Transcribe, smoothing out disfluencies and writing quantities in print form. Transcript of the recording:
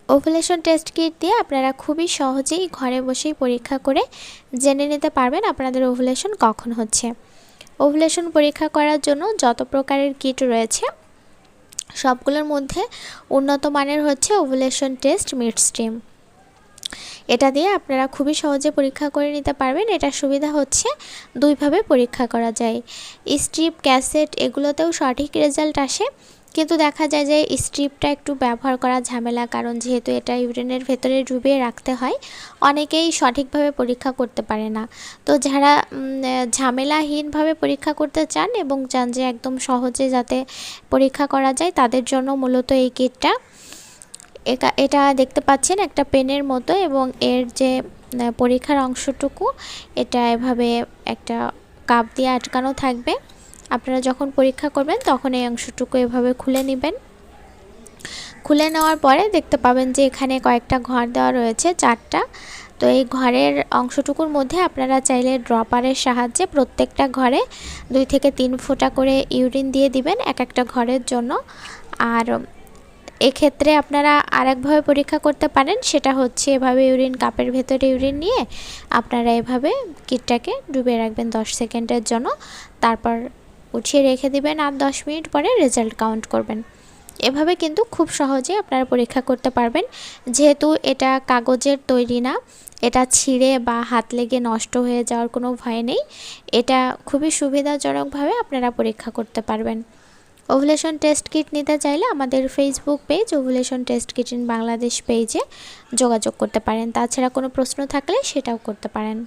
Ovulation test kit দিয়ে আপনারা খুবই সহজেই ঘরে বসেই পরীক্ষা করে জেনে নিতে পারবেন আপনাদের ওভুলেশন কখন হচ্ছে। ওভুলেশন পরীক্ষা করার জন্য যত প্রকারের কিট রয়েছে সবগুলোর মধ্যে উন্নত মানের হচ্ছে ওভুলেশন টেস্ট মিডস্ট্রিম। এটা দিয়ে আপনারা খুবই সহজে পরীক্ষা করে নিতে পারবেন। এটার সুবিধা হচ্ছে দুইভাবে পরীক্ষা করা যায়। স্ট্রিপ, ক্যাসেট এগুলোতেও সঠিক রেজাল্ট আসে, কিন্তু দেখা যায় যে স্ট্রিপটা একটু ব্যবহার করা ঝামেলা, কারণ যেহেতু এটা ইউরিনের ভেতরে ডুবিয়ে রাখতে হয়, অনেকেই সঠিকভাবে পরীক্ষা করতে পারে না। তো যারা ঝামেলাহীনভাবে পরীক্ষা করতে চান এবং চান যে একদম সহজে যাতে পরীক্ষা করা যায়, তাদের জন্য মূলত এই কিটটা। এটা দেখতে পাচ্ছেন একটা পেনের মতো, এবং এর যে পরীক্ষার অংশটুকু এটা এভাবে একটা কাপ দিয়ে আটকানো থাকবে। আপনারা যখন পরীক্ষা করবেন তখন এই অংশটুকু এভাবে খুলে নেবেন। খুলে নেওয়ার পরে দেখতে পাবেন যে এখানে কয়েকটা ঘর দেওয়া রয়েছে, 4টা। তো এই ঘরের অংশটুকুর মধ্যে আপনারা চাইলে ড্রপারের সাহায্যে প্রত্যেকটা ঘরে 2 থেকে 3 ফোঁটা করে ইউরিন দিয়ে দিবেন এক একটা ঘরের জন্য। আর এক্ষেত্রে আপনারা আরেকভাবে পরীক্ষা করতে পারেন, সেটা হচ্ছে এভাবে ইউরিন কাপের ভেতরে ইউরিন নিয়ে আপনারা এভাবে কিটটাকে ডুবিয়ে রাখবেন 10 সেকেন্ডের জন্য, তারপর উঠিয়ে রেখে দিবেন, আর 10 মিনিট পরে রেজাল্ট কাউন্ট করবেন। এভাবে কিন্তু খুব সহজে আপনারা পরীক্ষা করতে পারবেন। যেহেতু এটা কাগজের তৈরি না, এটা ছিঁড়ে বা হাত লেগে নষ্ট হয়ে যাওয়ার কোনো ভয় নেই। এটা খুবই সুবিধাজনকভাবে আপনারা পরীক্ষা করতে পারবেন। ওভুলেশন টেস্ট কিট নিতে চাইলে আমাদের Facebook page ovulation test kit in Bangladesh পেজে যোগাযোগ করতে পারেন। তাছাড়া কোনো প্রশ্ন থাকলে সেটাও করতে পারেন।